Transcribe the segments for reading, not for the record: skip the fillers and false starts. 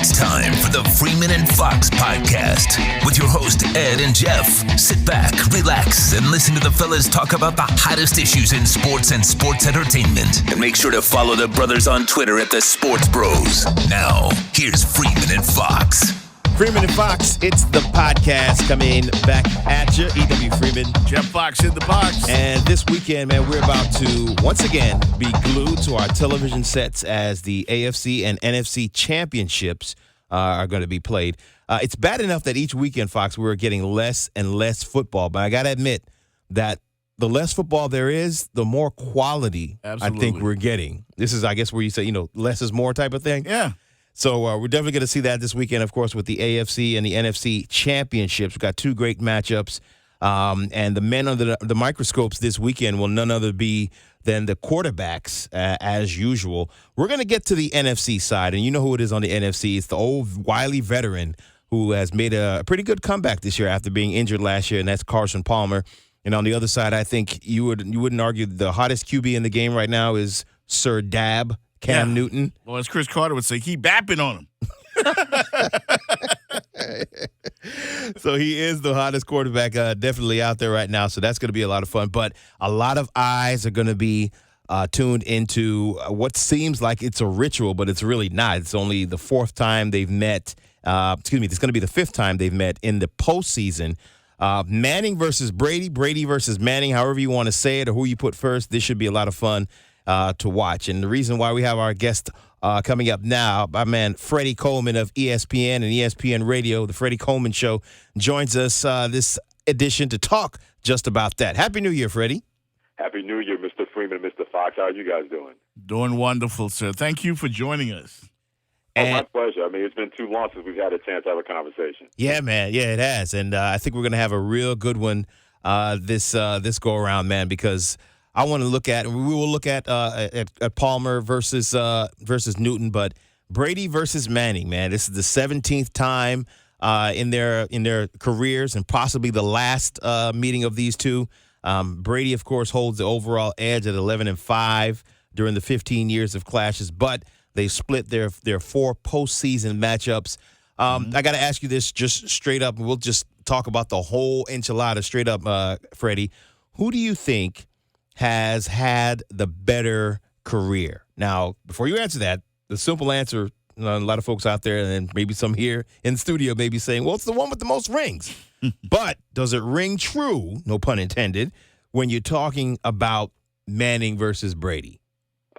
It's time for the Freeman and Fox podcast with your host, Ed and Jeff. Sit back, relax, and listen to the fellas talk about the hottest issues in sports and sports entertainment. And make sure to follow the brothers on Twitter at the Sports Bros. Now, here's Freeman and Fox. Freeman and Fox, it's the podcast coming back at you. E.W. Freeman. Jeff Fox in the box. And this weekend, man, we're about to, once again, be glued to our television sets as the AFC and NFC Championships are going to be played. It's bad enough that each weekend, Fox, we're getting less and less football. But I got to admit that the less football there is, the more quality I think we're getting. This is, I guess, where you say, less is more type of thing. Yeah. So we're definitely going to see that this weekend, of course, with the AFC and the NFC Championships. We've got two great matchups. And the men under the microscopes this weekend will none other be than the quarterbacks, as usual. We're going to get to the NFC side, and you know who it is on the NFC. It's the old wily veteran who has made a pretty good comeback this year after being injured last year, and that's Carson Palmer. And on the other side, I think you wouldn't argue the hottest QB in the game right now is Sir Dab. Cam Newton. Well, as Chris Carter would say, he bapping on him. So he is the hottest quarterback definitely out there right now. So that's going to be a lot of fun. But a lot of eyes are going to be tuned into what seems like it's a ritual, but it's really not. It's only the fourth time they've met. It's going to be the fifth time they've met in the postseason. Manning versus Brady, Brady versus Manning, however you want to say it or who you put first. This should be a lot of fun to watch. And the reason why we have our guest coming up now, my man Freddie Coleman of ESPN and ESPN Radio, the Freddie Coleman Show, joins us this edition to talk just about that. Happy New Year, Freddie. Happy New Year, Mr. Freeman and Mr. Fox. How are you guys doing? Doing wonderful, sir. Thank you for joining us. My pleasure. I mean, it's been too long since we've had a chance to have a conversation. Yeah, man. Yeah, it has. And I think we're going to have a real good one this go-around, man, because I want to look at, and we will look at Palmer versus Newton, but Brady versus Manning, man. This is the 17th time in their careers, and possibly the last meeting of these two. Brady, of course, holds the overall edge at 11-5 during the 15 years of clashes, but they split their four postseason matchups. I got to ask you this just straight up, and we'll just talk about the whole enchilada straight up, Freddie. Who do you think has had the better career? Now, before you answer that, the simple answer, a lot of folks out there, and then maybe some here in the studio may be saying, well, it's the one with the most rings. But does it ring true, no pun intended, when you're talking about Manning versus Brady?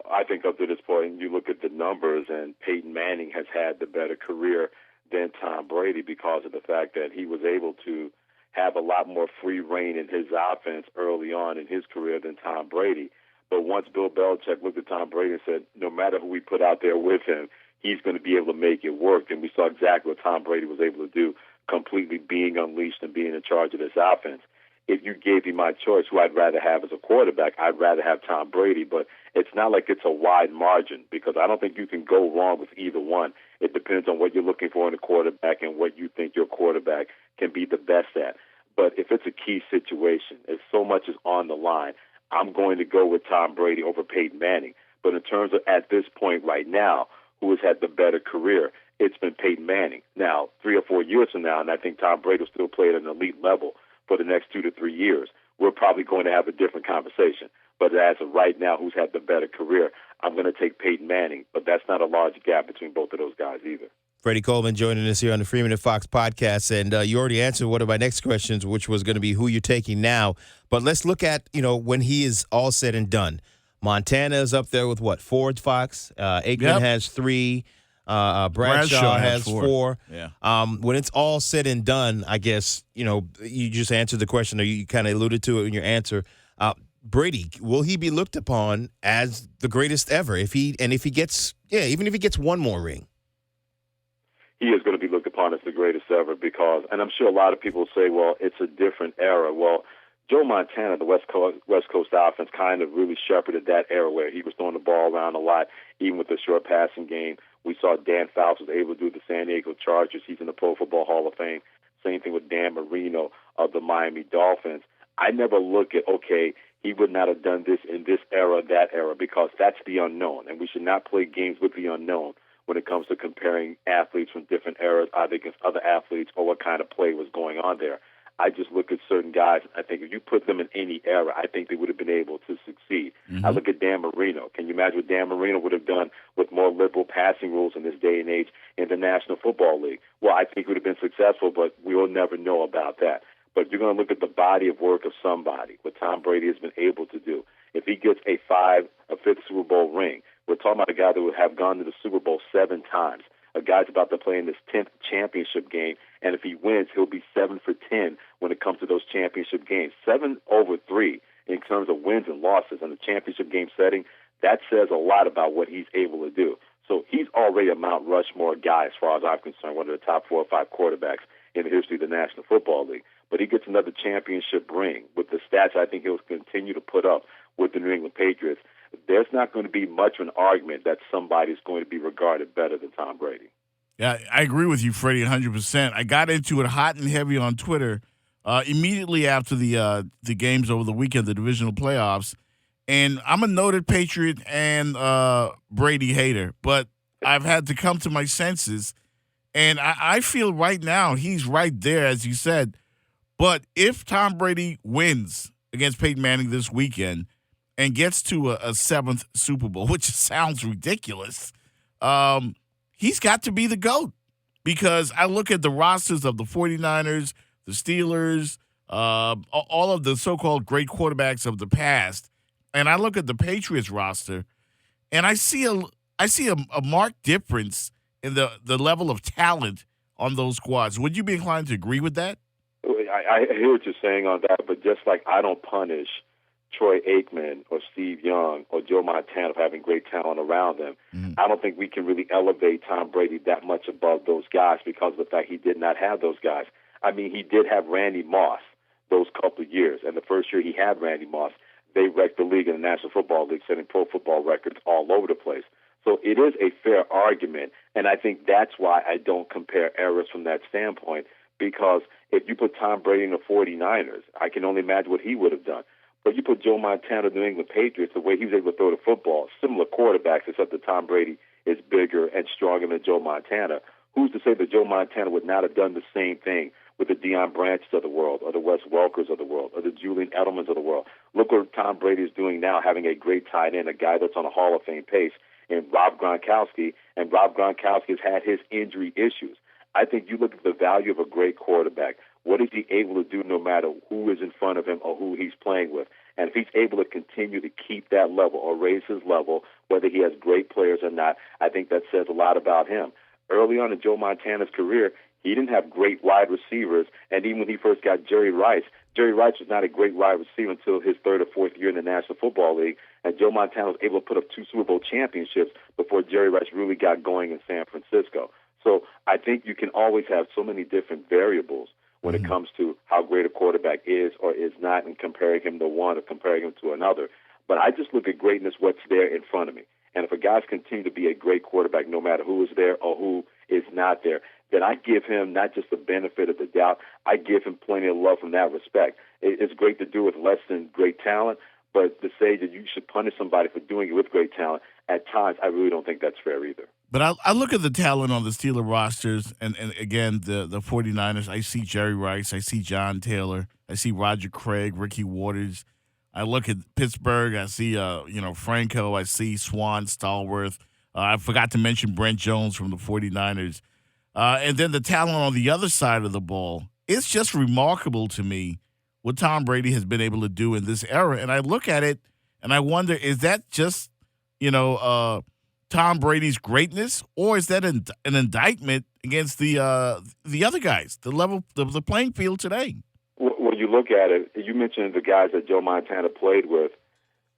I think up to this point, you look at the numbers, and Peyton Manning has had the better career than Tom Brady because of the fact that he was able to have a lot more free reign in his offense early on in his career than Tom Brady. But once Bill Belichick looked at Tom Brady and said, no matter who we put out there with him, he's going to be able to make it work. And we saw exactly what Tom Brady was able to do, completely being unleashed and being in charge of this offense. If you gave me my choice who I'd rather have as a quarterback, I'd rather have Tom Brady. But it's not like it's a wide margin because I don't think you can go wrong with either one. It depends on what you're looking for in a quarterback and what you think your quarterback can be the best at. But if it's a key situation, if so much is on the line, I'm going to go with Tom Brady over Peyton Manning. But in terms of at this point right now, who has had the better career, it's been Peyton Manning. Now, 3 or 4 years from now, and I think Tom Brady will still play at an elite level for the next 2 to 3 years, we're probably going to have a different conversation. But as of right now, who's had the better career, I'm going to take Peyton Manning. But that's not a large gap between both of those guys either. Freddie Coleman joining us here on the Freeman and Fox podcast. And you already answered one of my next questions, which was going to be who you're taking now. But let's look at, when he is all said and done. Montana is up there with what? 4, Fox? Aikman has 3. Bradshaw has 4. Yeah. When it's all said and done, I guess, you just answered the question, or you kind of alluded to it in your answer. Brady, will he be looked upon as the greatest ever even if he gets one more ring? He is going to be looked upon as the greatest ever because, and I'm sure a lot of people say, well, it's a different era. Well, Joe Montana, the West Coast offense, kind of really shepherded that era where he was throwing the ball around a lot, even with the short passing game. We saw Dan Fouts was able to do the San Diego Chargers. He's in the Pro Football Hall of Fame. Same thing with Dan Marino of the Miami Dolphins. I never look at, okay, he would not have done this in this era, that era, because that's the unknown, and we should not play games with the unknown. when it comes to comparing athletes from different eras, either against other athletes or what kind of play was going on there. I just look at certain guys. I think if you put them in any era, I think they would have been able to succeed. I look at Dan Marino. Can you imagine what Dan Marino would have done with more liberal passing rules in this day and age in the National Football League? Well, I think he would have been successful, but we will never know about that. But you're going to look at the body of work of somebody, what Tom Brady has been able to do. If he gets a fifth Super Bowl ring, we're talking about a guy that would have gone to the Super Bowl 7 times. A guy's about to play in his 10th championship game, and if he wins, he'll be 7 for 10 when it comes to those championship games. 7 over 3 in terms of wins and losses in the championship game setting, that says a lot about what he's able to do. So he's already a Mount Rushmore guy, as far as I'm concerned, one of the top 4 or 5 quarterbacks in the history of the National Football League. But he gets another championship ring with the stats I think he'll continue to put up with the New England Patriots. There's not going to be much of an argument that somebody's going to be regarded better than Tom Brady. Yeah, I agree with you, Freddie, 100%. I got into it hot and heavy on Twitter immediately after the games over the weekend, the divisional playoffs. And I'm a noted Patriot and Brady hater, but I've had to come to my senses. And I feel right now he's right there, as you said. But if Tom Brady wins against Peyton Manning this weekend and gets to a 7th Super Bowl, which sounds ridiculous, he's got to be the GOAT, because I look at the rosters of the 49ers, the Steelers, all of the so-called great quarterbacks of the past, and I look at the Patriots roster, and I see a marked difference in the level of talent on those squads. Would you be inclined to agree with that? I hear what you're saying on that, but just like I don't punish Troy Aikman or Steve Young or Joe Montana for having great talent around them, I don't think we can really elevate Tom Brady that much above those guys because of the fact he did not have those guys. I mean, he did have Randy Moss those couple of years, and the first year he had Randy Moss, they wrecked the league in the National Football League, setting pro football records all over the place. So it is a fair argument, and I think that's why I don't compare eras from that standpoint, because if you put Tom Brady in the 49ers, I can only imagine what he would have done. But you put Joe Montana in the New England Patriots, the way he was able to throw the football, similar quarterbacks, except that Tom Brady is bigger and stronger than Joe Montana. Who's to say that Joe Montana would not have done the same thing with the Deion Branches of the world, or the Wes Welkers of the world, or the Julian Edelmans of the world? Look what Tom Brady is doing now, having a great tight end, a guy that's on a Hall of Fame pace, and Rob Gronkowski. And Rob Gronkowski has had his injury issues. I think you look at the value of a great quarterback. What is he able to do no matter who is in front of him or who he's playing with? And if he's able to continue to keep that level or raise his level, whether he has great players or not, I think that says a lot about him. Early on in Joe Montana's career, he didn't have great wide receivers, and even when he first got Jerry Rice was not a great wide receiver until his 3rd or 4th year in the National Football League, and Joe Montana was able to put up 2 Super Bowl championships before Jerry Rice really got going in San Francisco. So I think you can always have so many different variables when it comes to how great a quarterback is or is not, and comparing him to one or comparing him to another. But I just look at greatness, what's there in front of me. And if a guy's continue to be a great quarterback, no matter who is there or who is not there, then I give him not just the benefit of the doubt, I give him plenty of love from that respect. It's great to do with less than great talent, but to say that you should punish somebody for doing it with great talent, at times I really don't think that's fair either. But I look at the talent on the Steeler rosters, and again, the 49ers, I see Jerry Rice, I see John Taylor, I see Roger Craig, Ricky Waters. I look at Pittsburgh, I see Franco, I see Swan, Stallworth. I forgot to mention Brent Jones from the 49ers. And then the talent on the other side of the ball, it's just remarkable to me what Tom Brady has been able to do in this era. And I look at it and I wonder, is that just, Tom Brady's greatness, or is that an indictment against the other guys, the level, the playing field today? When you look at it, you mentioned the guys that Joe Montana played with.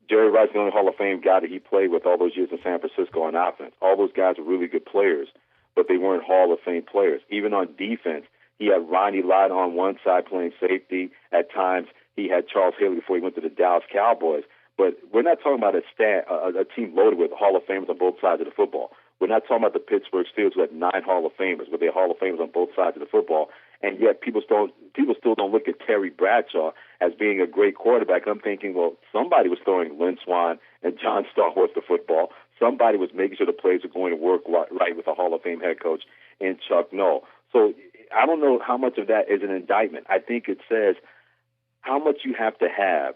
Jerry Rice, the only Hall of Fame guy that he played with all those years in San Francisco on offense. All those guys were really good players, but they weren't Hall of Fame players. Even on defense, he had Ronnie Lott on one side playing safety. At times, he had Charles Haley before he went to the Dallas Cowboys. But we're not talking about a team loaded with Hall of Famers on both sides of the football. We're not talking about the Pittsburgh Steelers who had 9 Hall of Famers, but they're Hall of Famers on both sides of the football. And yet people still don't look at Terry Bradshaw as being a great quarterback. I'm thinking, well, somebody was throwing Lynn Swann and John Stallworth the football. somebody was making sure the plays were going to work right with a Hall of Fame head coach in Chuck Noll. So I don't know how much of that is an indictment. I think it says how much you have to have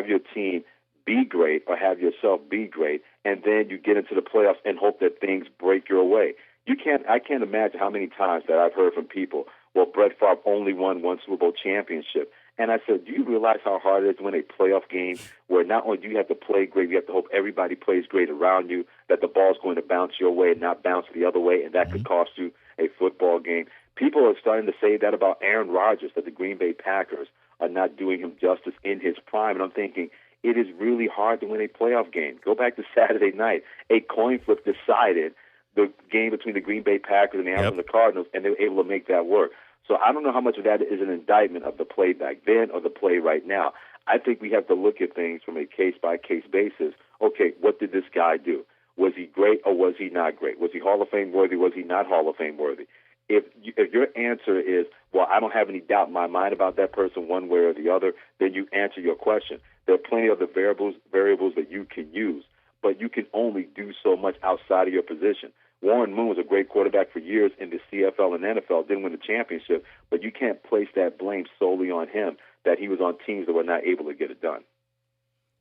your team be great or have yourself be great, and then you get into the playoffs and hope that things break your way. I can't imagine how many times that I've heard from people, well, Brett Favre only won one Super Bowl championship. And I said, do you realize how hard it is to win a playoff game where not only do you have to play great, you have to hope everybody plays great around you, that the ball's going to bounce your way and not bounce the other way, and that could cost you a football game. People are starting to say that about Aaron Rodgers, that the Green Bay Packers are not doing him justice in his prime. And I'm thinking, it is really hard to win a playoff game. Go back to Saturday night. A coin flip decided the game between the Green Bay Packers and the Arizona Cardinals, and they were able to make that work. So I don't know how much of that is an indictment of the play back then or the play right now. I think we have to look at things from a case-by-case basis. Okay, what did this guy do? Was he great or was he not great? Was he Hall of Fame worthy? Was he not Hall of Fame worthy? If your answer is, well, I don't have any doubt in my mind about that person one way or the other, then you answer your question. There are plenty of the variables that you can use, but you can only do so much outside of your position. Warren Moon was a great quarterback for years in the CFL and NFL, didn't win the championship, but you can't place that blame solely on him that he was on teams that were not able to get it done.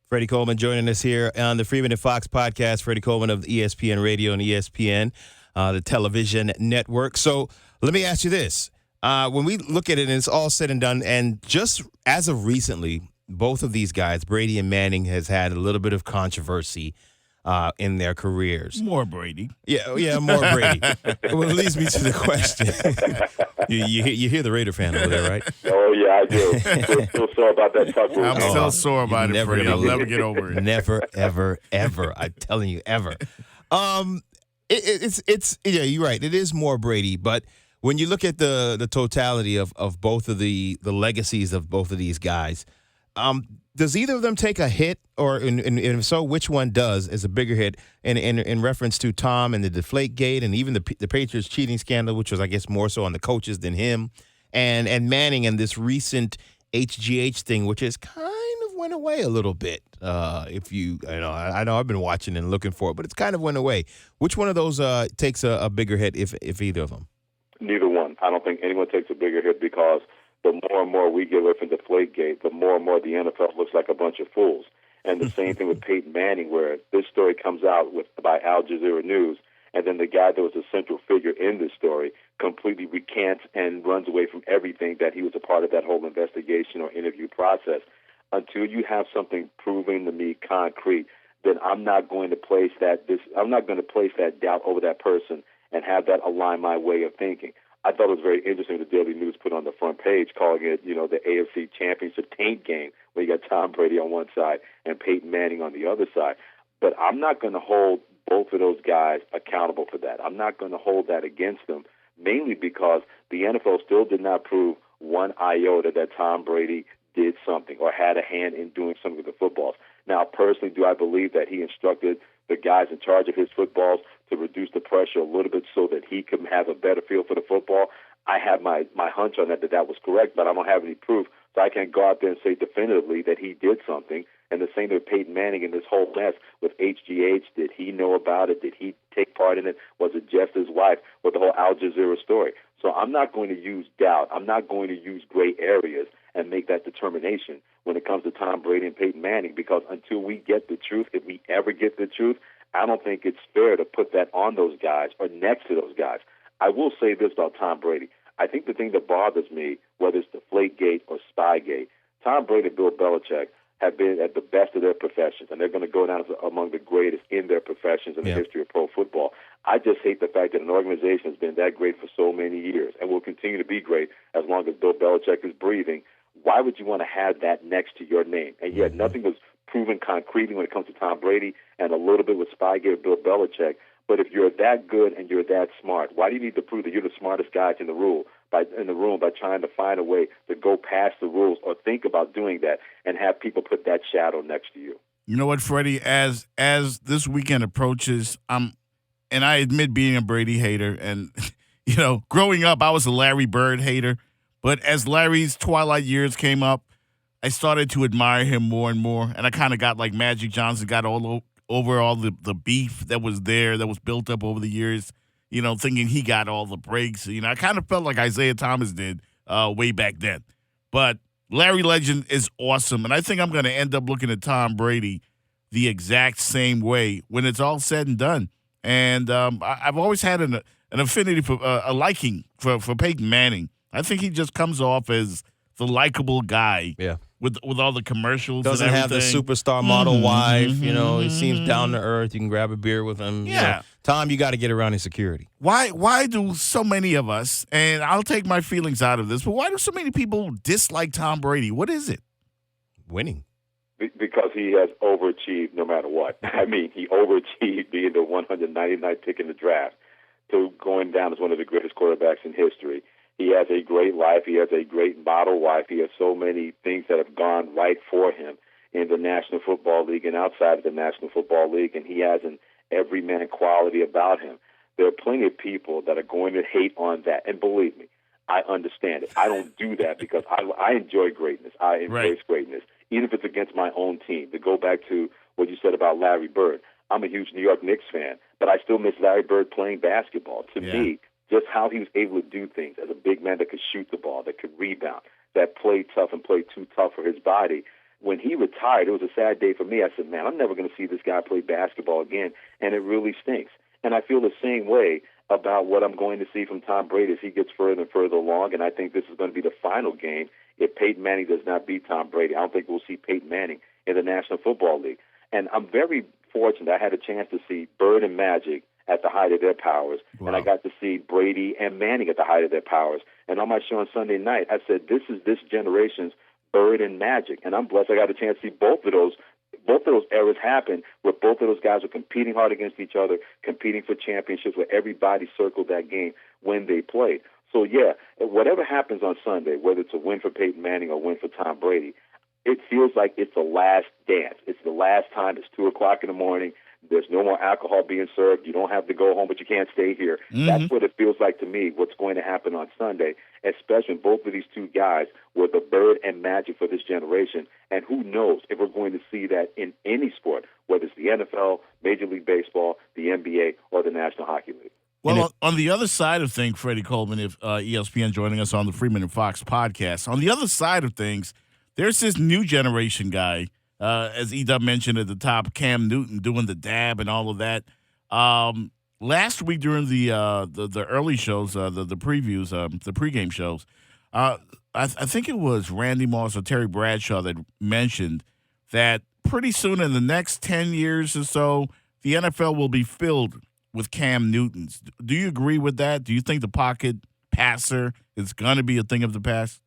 Freddie Coleman joining us here on the Freeman and Fox podcast. Freddie Coleman of ESPN Radio and ESPN, the television network. So let me ask you this. When we look at it and it's all said and done, and just as of recently, both of these guys, Brady and Manning, has had a little bit of controversy in their careers. More Brady. Yeah, more Brady. Well, it leads me to the question. you hear the Raider fan over there, right? Oh, yeah, I do. Still sore about that Tuck rule. I'm still sore about it, Freddie. I'll never get over it. Never, ever, ever. I'm telling you, ever. It's you're right. It is more Brady, but when you look at the totality of both of the legacies of both of these guys, does either of them take a hit, or and if so, which one does as a bigger hit? In reference to Tom and the Deflategate, and even the Patriots cheating scandal, which was, I guess, more so on the coaches than him, and Manning and this recent HGH thing, which has kind of went away a little bit. I know I've been watching and looking for it, but it's kind of went away. Which one of those takes a bigger hit, if either of them? Neither one. I don't think anyone takes a bigger hit, because the more and more we get away from Deflategate, the more and more the NFL looks like a bunch of fools. And the same thing with Peyton Manning, where this story comes out by Al Jazeera News, and then the guy that was a central figure in this story completely recants and runs away from everything that he was a part of that whole investigation or interview process. Until you have something proven to me concrete, then I'm not going to place that doubt over that person and have that align my way of thinking. I thought it was very interesting the Daily News put on the front page, calling it, the AFC Championship taint game, where you got Tom Brady on one side and Peyton Manning on the other side. But I'm not going to hold both of those guys accountable for that. I'm not going to hold that against them, mainly because the NFL still did not prove one iota that Tom Brady did something or had a hand in doing something with the footballs. Now, personally, do I believe that he instructed the guys in charge of his footballs to reduce the pressure a little bit so that he could have a better feel for the football? I have my hunch on that was correct, but I don't have any proof, so I can't go out there and say definitively that he did something. And the same with Peyton Manning in this whole mess with HGH. Did he know about it? Did he take part in it? Was it just his wife? With the whole Al Jazeera story. So I'm not going to use doubt. I'm not going to use gray areas and make that determination when it comes to Tom Brady and Peyton Manning, because until we get the truth, if we ever get the truth, I don't think it's fair to put that on those guys or next to those guys. I will say this about Tom Brady. I think the thing that bothers me, whether it's Deflategate or Spygate, Tom Brady and Bill Belichick have been at the best of their professions, and they're going to go down as among the greatest in their professions in the history of pro football. I just hate the fact that an organization has been that great for so many years and will continue to be great as long as Bill Belichick is breathing. Why would you want to have that next to your name? And yet nothing was proven concretely when it comes to Tom Brady, and a little bit with Spygate or Bill Belichick. But if you're that good and you're that smart, why do you need to prove that you're the smartest guy in the room by trying to find a way to go past the rules or think about doing that and have people put that shadow next to you? You know what, Freddie? As this weekend approaches, and I admit being a Brady hater, and growing up I was a Larry Bird hater, but as Larry's twilight years came up, I started to admire him more and more, and I kind of got like Magic Johnson, got all over all the beef that was there, that was built up over the years, thinking he got all the breaks. I kind of felt like Isaiah Thomas did way back then. But Larry Legend is awesome, and I think I'm going to end up looking at Tom Brady the exact same way when it's all said and done. And I've always had an affinity for a liking for Peyton Manning. I think he just comes off as the likable guy. Yeah. With all the commercials. Doesn't and have the everything. superstar model wife. He seems down to earth. You can grab a beer with him. Yeah. Tom, you got to get around in security. Why do so many of us, and I'll take my feelings out of this, but why do so many people dislike Tom Brady? What is it? Winning. Because he has overachieved no matter what. I mean, he overachieved being the 199th pick in the draft to going down as one of the greatest quarterbacks in history. He has a great life. He has a great model wife. He has so many things that have gone right for him in the National Football League and outside of the National Football League, and he has an everyman quality about him. There are plenty of people that are going to hate on that, and believe me, I understand it. I don't do that because I enjoy greatness. I embrace greatness, even if it's against my own team. To go back to what you said about Larry Bird, I'm a huge New York Knicks fan, but I still miss Larry Bird playing basketball. To me, just how he was able to do things as a big man that could shoot the ball, that could rebound, that played tough and played too tough for his body. When he retired, it was a sad day for me. I said, man, I'm never going to see this guy play basketball again, and it really stinks. And I feel the same way about what I'm going to see from Tom Brady as he gets further and further along, and I think this is going to be the final game if Peyton Manning does not beat Tom Brady. I don't think we'll see Peyton Manning in the National Football League. And I'm very fortunate I had a chance to see Bird and Magic at the height of their powers, and I got to see Brady and Manning at the height of their powers. And on my show on Sunday night, I said, this is this generation's Bird and Magic, and I'm blessed I got a chance to see both of those eras happen, where both of those guys were competing hard against each other, competing for championships, where everybody circled that game when they played. So, whatever happens on Sunday, whether it's a win for Peyton Manning or a win for Tom Brady, it feels like it's the last dance. It's the last time. It's 2 o'clock in the morning. There's no more alcohol being served. You don't have to go home, but you can't stay here. That's what it feels like to me, what's going to happen on Sunday, especially when both of these two guys were the Bird and Magic for this generation. And who knows if we're going to see that in any sport, whether it's the NFL, Major League Baseball, the NBA, or the National Hockey League. Well, on the other side of things, Freddie Coleman, if ESPN joining us on the Freeman and Fox podcast, on the other side of things, there's this new generation guy, as E-Dub mentioned at the top, Cam Newton doing the dab and all of that. Last week during the early shows, the previews, the pregame shows, I think it was Randy Moss or Terry Bradshaw that mentioned that pretty soon in the next 10 years or so, the NFL will be filled with Cam Newtons. Do you agree with that? Do you think the pocket passer is going to be a thing of the past?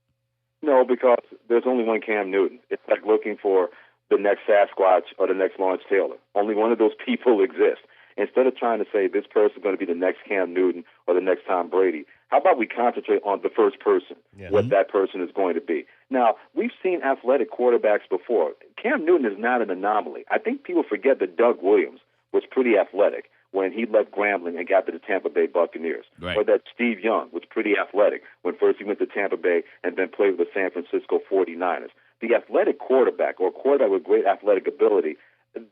No, because there's only one Cam Newton. It's like looking for the next Sasquatch or the next Lawrence Taylor. Only one of those people exists. Instead of trying to say this person is going to be the next Cam Newton or the next Tom Brady, how about we concentrate on the first person, what that person is going to be? Now, we've seen athletic quarterbacks before. Cam Newton is not an anomaly. I think people forget that Doug Williams was pretty athletic when he left Grambling and got to the Tampa Bay Buccaneers. Right. Or that Steve Young was pretty athletic when first he went to Tampa Bay and then played with the San Francisco 49ers. The athletic quarterback or quarterback with great athletic ability,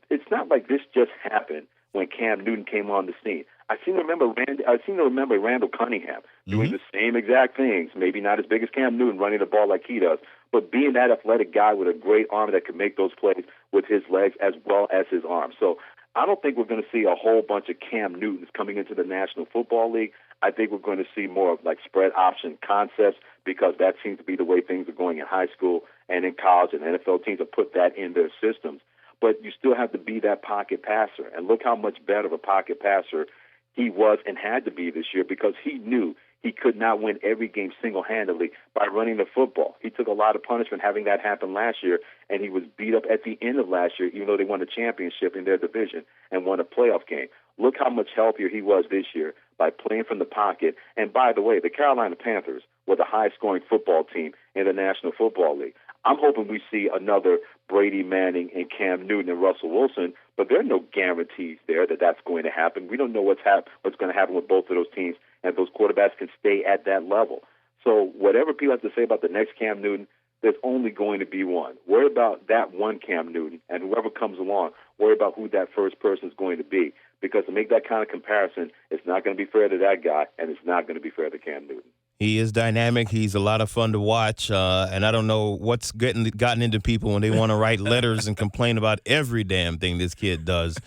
it's not like this just happened when Cam Newton came on the scene. I seem to remember Randall Cunningham doing the same exact things, maybe not as big as Cam Newton running the ball like he does, but being that athletic guy with a great arm that can make those plays with his legs as well as his arm. So I don't think we're going to see a whole bunch of Cam Newtons coming into the National Football League. I think we're going to see more of like spread option concepts because that seems to be the way things are going in high school and in college, and NFL teams have put that in their systems. But you still have to be that pocket passer. And look how much better of a pocket passer he was and had to be this year because he knew he could not win every game single-handedly by running the football. He took a lot of punishment having that happen last year, and he was beat up at the end of last year, even though they won a championship in their division and won a playoff game. Look how much healthier he was this year by playing from the pocket. And by the way, the Carolina Panthers were the highest-scoring football team in the National Football League. I'm hoping we see another Brady, Manning, and Cam Newton and Russell Wilson, but there are no guarantees there that that's going to happen. We don't know what's going to happen with both of those teams, and those quarterbacks can stay at that level. So whatever people have to say about the next Cam Newton, there's only going to be one. Worry about that one Cam Newton, and whoever comes along, worry about who that first person is going to be. Because to make that kind of comparison, it's not going to be fair to that guy, and it's not going to be fair to Cam Newton. He is dynamic. He's a lot of fun to watch, and I don't know what's gotten into people when they want to write letters and complain about every damn thing this kid does.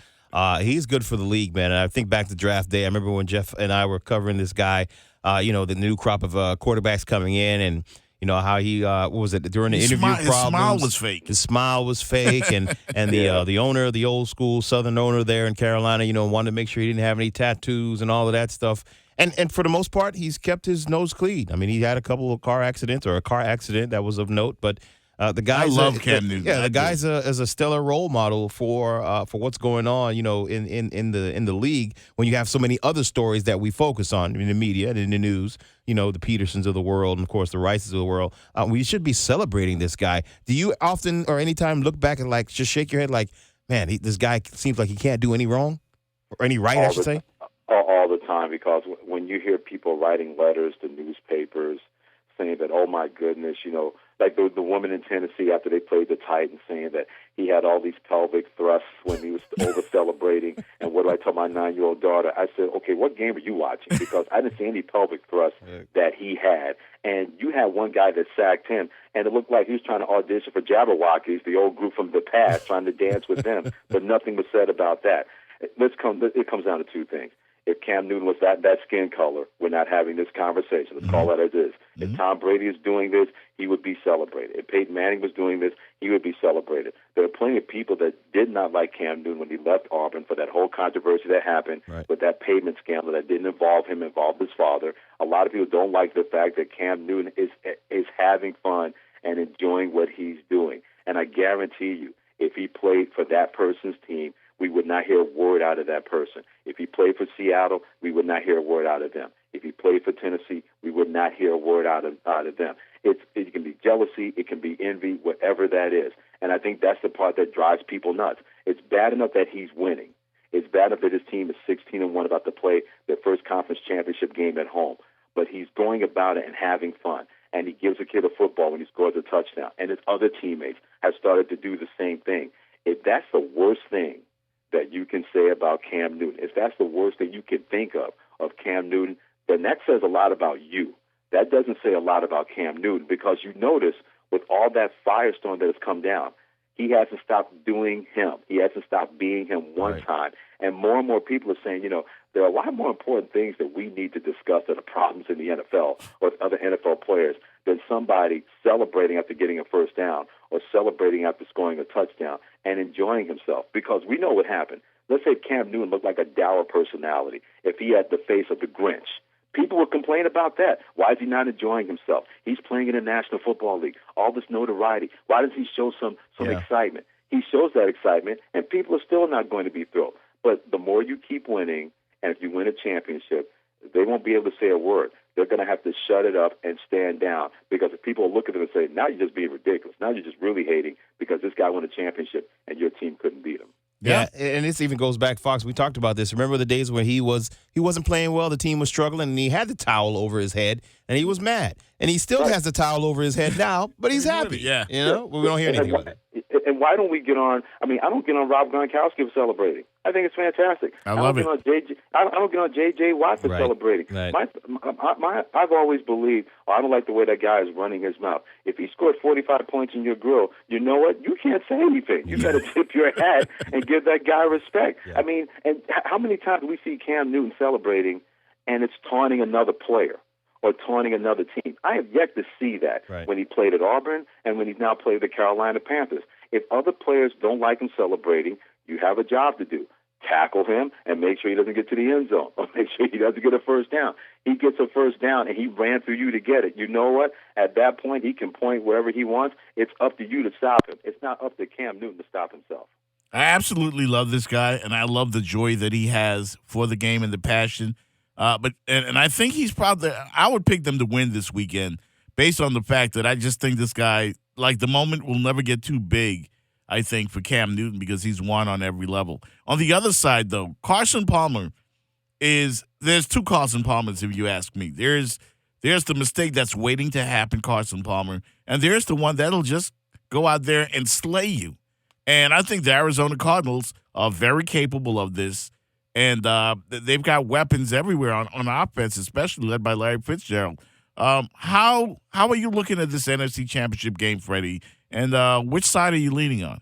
He's good for the league, man. And I think back to draft day. I remember when Jeff and I were covering this guy, the new crop of quarterbacks coming in, and how he what was it during the interview problems? His smile was fake. His smile was fake, and the owner, the old school Southern owner there in Carolina, wanted to make sure he didn't have any tattoos and all of that stuff. And for the most part, he's kept his nose clean. I mean, he had a couple of car accidents or a car accident that was of note, but the guy's I love Cam Newton. Yeah, the guy's is a stellar role model for what's going on, in the league when you have so many other stories that we focus on in the media and in the news. The Petersons of the world and of course the Rices of the world. We should be celebrating this guy. Do you often or anytime look back and just shake your head like, man, this guy seems like he can't do any wrong or any right? I should say. All the time, because when you hear people writing letters to newspapers saying that, oh my goodness, like the woman in Tennessee after they played the Titans saying that he had all these pelvic thrusts when he was over celebrating. And what do I tell my 9-year-old daughter? I said, okay, what game are you watching? Because I didn't see any pelvic thrusts that he had. And you had one guy that sacked him, and it looked like he was trying to audition for Jabberwockies, the old group from the past, trying to dance with them. But nothing was said about that. It comes down to two things. If Cam Newton was that skin color, we're not having this conversation. Let's call it as is. If Tom Brady is doing this, he would be celebrated. If Peyton Manning was doing this, he would be celebrated. There are plenty of people that did not like Cam Newton when he left Auburn for that whole controversy that happened with that payment scandal that didn't involve him, involved his father. A lot of people don't like the fact that Cam Newton is having fun and enjoying what he's doing. And I guarantee you, if he played for that person's team, we would not hear a word out of that person. If he played for Seattle, we would not hear a word out of them. If he played for Tennessee, we would not hear a word out of them. It can be jealousy, it can be envy, whatever that is. And I think that's the part that drives people nuts. It's bad enough that he's winning. It's bad enough that his team is 16-1 about to play their first conference championship game at home. But he's going about it and having fun. And he gives a kid a football when he scores a touchdown. And his other teammates have started to do the same thing. If that's the worst thing that you can say about Cam Newton, if that's the worst that you can think of Cam Newton, then that says a lot about you. That doesn't say a lot about Cam Newton, because you notice with all that firestorm that has come down, he hasn't stopped doing him. He hasn't stopped being him one time. And more people are saying, there are a lot more important things that we need to discuss that are problems in the NFL or with other NFL players than somebody celebrating after getting a first down or celebrating after scoring a touchdown and enjoying himself. Because we know what happened. Let's say Cam Newton looked like a dour personality if he had the face of the Grinch. People would complain about that. Why is he not enjoying himself? He's playing in the National Football League. All this notoriety. Why does he show some excitement? He shows that excitement, and people are still not going to be thrilled. But the more you keep winning, and if you win a championship, they won't be able to say a word. They're going to have to shut it up and stand down, because if people look at them and say, now you're just being ridiculous, now you're just really hating because this guy won a championship and your team couldn't beat him. Yeah, and this even goes back, Fox. We talked about this. Remember the days when he wasn't playing well, the team was struggling, and he had the towel over his head, and he was mad. And he still has the towel over his head now, but he's happy. Yeah. We don't hear anything about it. And why don't we get on? I mean, I don't get on Rob Gronkowski for celebrating. I think it's fantastic. I love it. I don't get on J.J. Watt for celebrating. Right. I've always believed, I don't like the way that guy is running his mouth. If he scored 45 points in your grill, you know what? You can't say anything. You got to tip your hat and give that guy respect. Yeah. I mean, and how many times do we see Cam Newton celebrating and it's taunting another player or taunting another team? I have yet to see that when he played at Auburn and when he's now played the Carolina Panthers. If other players don't like him celebrating, you have a job to do. Tackle him and make sure he doesn't get to the end zone, or make sure he doesn't get a first down. He gets a first down and he ran through you to get it. You know what? At that point, he can point wherever he wants. It's up to you to stop him. It's not up to Cam Newton to stop himself. I absolutely love this guy, and I love the joy that he has for the game and the passion. But I think he's probably – I would pick them to win this weekend based on the fact that I just think this guy – like the moment will never get too big, I think, for Cam Newton, because he's won on every level. On the other side, though, Carson Palmer there's two Carson Palmers, if you ask me. There's the mistake that's waiting to happen, Carson Palmer, and there's the one that'll just go out there and slay you. And I think the Arizona Cardinals are very capable of this, and they've got weapons everywhere on offense, especially led by Larry Fitzgerald. How are you looking at this NFC Championship game, Freddie? And which side are you leaning on?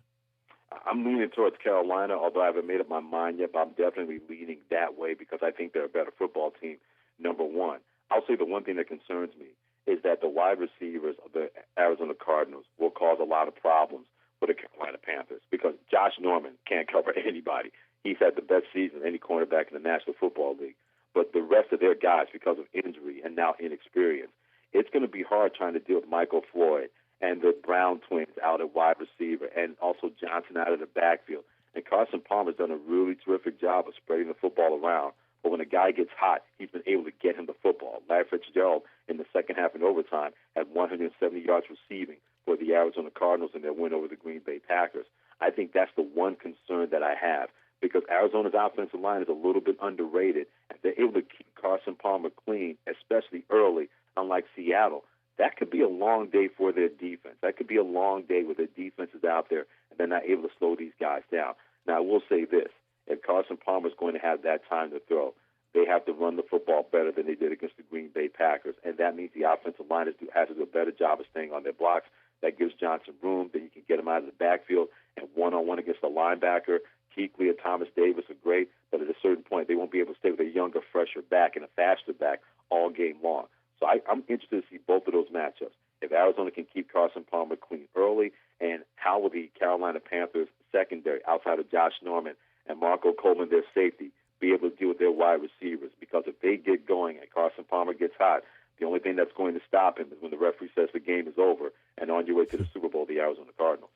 I'm leaning towards Carolina, although I haven't made up my mind yet, but I'm definitely leaning that way because I think they're a better football team, number one. I'll say the one thing that concerns me is that the wide receivers of the Arizona Cardinals will cause a lot of problems for the Carolina Panthers because Josh Norman can't cover anybody. He's had the best season of any cornerback in the National Football League. But the rest of their guys, because of injury and now inexperience, it's going to be hard trying to deal with Michael Floyd and the Brown twins out at wide receiver and also Johnson out of the backfield. And Carson Palmer's done a really terrific job of spreading the football around. But when a guy gets hot, he's been able to get him the football. Larry Fitzgerald in the second half in overtime had 170 yards receiving for the Arizona Cardinals in their win over the Green Bay Packers. I think that's the one concern that I have because Arizona's offensive line is a little bit underrated. And they're able to keep Carson Palmer clean, especially early, unlike Seattle. That could be a long day for their defense. That could be a long day where their defense is out there and they're not able to slow these guys down. Now, I will say this. If Carson Palmer is going to have that time to throw, they have to run the football better than they did against the Green Bay Packers, and that means the offensive line has to do a better job of staying on their blocks. That gives Johnson room. Then you can get him out of the backfield and one-on-one against the linebacker. Kuechly and Thomas Davis are great, but at a certain point they won't be able to stay with a younger, fresher back and a faster back all game long. So I'm interested to see both of those matchups. If Arizona can keep Carson Palmer clean early, and how will the Carolina Panthers secondary outside of Josh Norman and Marco Coleman, their safety, be able to deal with their wide receivers? Because if they get going and Carson Palmer gets hot, the only thing that's going to stop him is when the referee says the game is over and on your way to the Super Bowl, the Arizona Cardinals.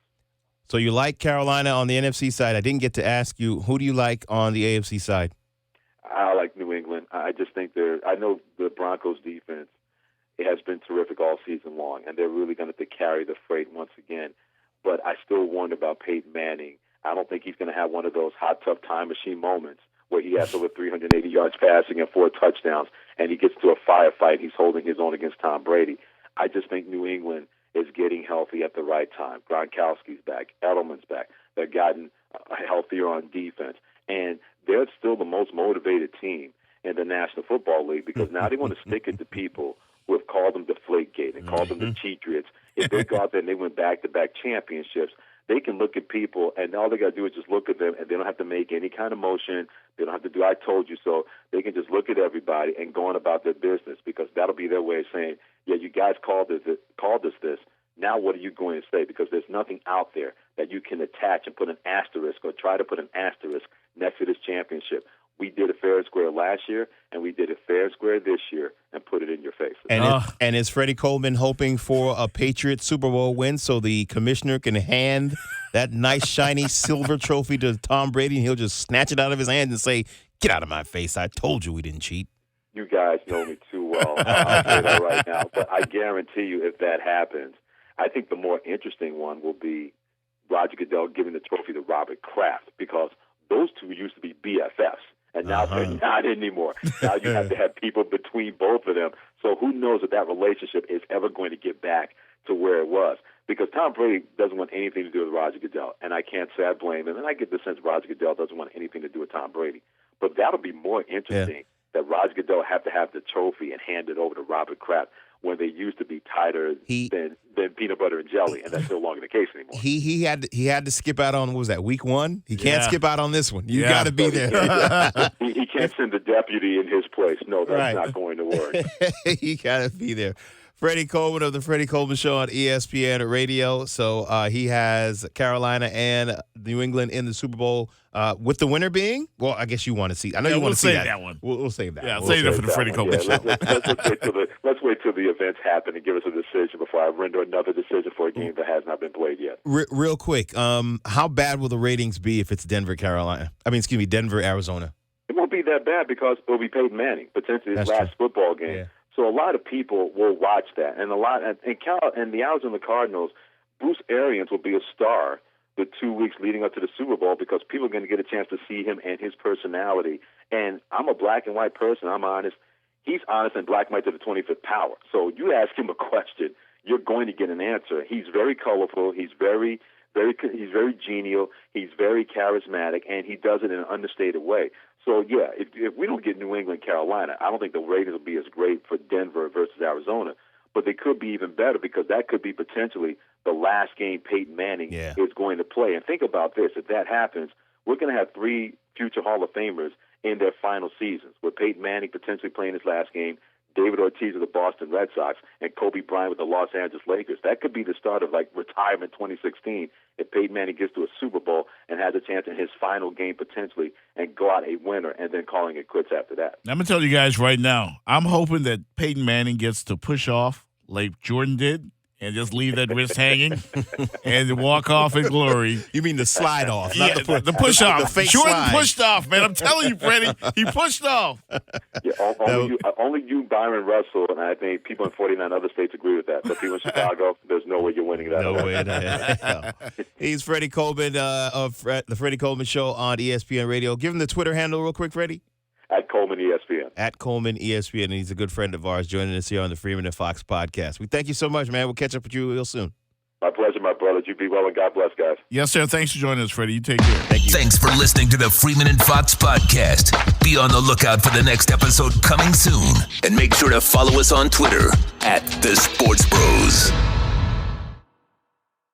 So you like Carolina on the NFC side. I didn't get to ask you, who do you like on the AFC side? I like New England. I just think I know the Broncos defense, it has been terrific all season long, and they're really going to have to carry the freight once again. But I still wonder about Peyton Manning. I don't think he's going to have one of those hot, tough time machine moments where he has over 380 yards passing and 4 touchdowns, and he gets to a firefight. He's holding his own against Tom Brady. I just think New England is getting healthy at the right time. Gronkowski's back. Edelman's back. They've gotten healthier on defense. And they're still the most motivated team in the National Football League because now they want to stick it to people who have called them Deflategate and called them the Cheatriots. If they go out there and they win back-to-back championships, they can look at people, and all they got to do is just look at them, and they don't have to make any kind of motion. They don't have to do I told you so. They can just look at everybody and go on about their business because that'll be their way of saying, yeah, you guys called us this. Now what are you going to say? Because there's nothing out there that you can attach and put an asterisk or try to put an asterisk next to this championship. We did it fair and square last year, and we did it fair and square this year and put it in your face. And is Freddie Coleman hoping for a Patriots Super Bowl win so the commissioner can hand that nice, shiny silver trophy to Tom Brady, and he'll just snatch it out of his hand and say, get out of my face. I told you we didn't cheat. You guys know me too well. I'll say that right now. But I guarantee you if that happens, I think the more interesting one will be Roger Goodell giving the trophy to Robert Kraft because those two used to be BFFs. And now they're not anymore. Now you have to have people between both of them. So who knows if that relationship is ever going to get back to where it was. Because Tom Brady doesn't want anything to do with Roger Goodell. And I can't say I blame him. And I get the sense Roger Goodell doesn't want anything to do with Tom Brady. But that'll be more interesting that Roger Goodell have to have the trophy and hand it over to Robert Kraft when they used to be tighter than peanut butter and jelly, and that's no longer the case anymore. He had to skip out on, what was that, week 1? He can't skip out on this one. You got to be there. He can't send the deputy in his place. No, that's not going to work. He got to be there. Freddie Coleman of the Freddie Coleman Show on ESPN Radio. So he has Carolina and New England in the Super Bowl. With the winner being, well, I guess you want to see. I know you want to see that one. We'll save that. Yeah, save that for the Freddie Coleman Show. Let's wait till the events happen and give us a decision before I render another decision for a game that has not been played yet. Real quick, how bad will the ratings be if it's Denver, Arizona? It won't be that bad because it'll be Peyton Manning, potentially his last football game. Yeah. So a lot of people will watch that, and the Arizona Cardinals, Bruce Arians will be a star the 2 weeks leading up to the Super Bowl because people are going to get a chance to see him and his personality. And I'm a black and white person. I'm honest. He's honest and black and white to the 25th power. So you ask him a question, you're going to get an answer. He's very colorful. He's very genial. He's very charismatic, and he does it in an understated way. So, yeah, if we don't get New England, Carolina, I don't think the ratings will be as great for Denver versus Arizona. But they could be even better because that could be potentially the last game Peyton Manning is going to play. And think about this. If that happens, we're going to have 3 future Hall of Famers in their final seasons, with Peyton Manning potentially playing his last game, David Ortiz of the Boston Red Sox, and Kobe Bryant with the Los Angeles Lakers. That could be the start of, retirement 2016 if Peyton Manning gets to a Super Bowl and has a chance in his final game potentially and go out a winner and then calling it quits after that. I'm going to tell you guys right now, I'm hoping that Peyton Manning gets to push off like Jordan did and just leave that wrist hanging and walk off in glory. You mean the slide off, not the push off. The fake Jordan slide. pushed off, man. I'm telling you, Freddie, he pushed off. Yeah, only you, Byron Russell, and I think people in 49 other states agree with that. But people in Chicago, there's no way you're winning that. No way in hell. He's Freddie Coleman of the Freddie Coleman Show on ESPN Radio. Give him the Twitter handle real quick, Freddie. At Coleman ESPN. At Coleman ESPN, and he's a good friend of ours joining us here on the Freeman and Fox podcast. We thank you so much, man. We'll catch up with you real soon. My pleasure, my brother. You be well, and God bless, guys. Yes, sir. Thanks for joining us, Freddie. You take care. Thank you. Thanks for listening to the Freeman and Fox podcast. Be on the lookout for the next episode coming soon. And make sure to follow us on Twitter @TheSportsBros.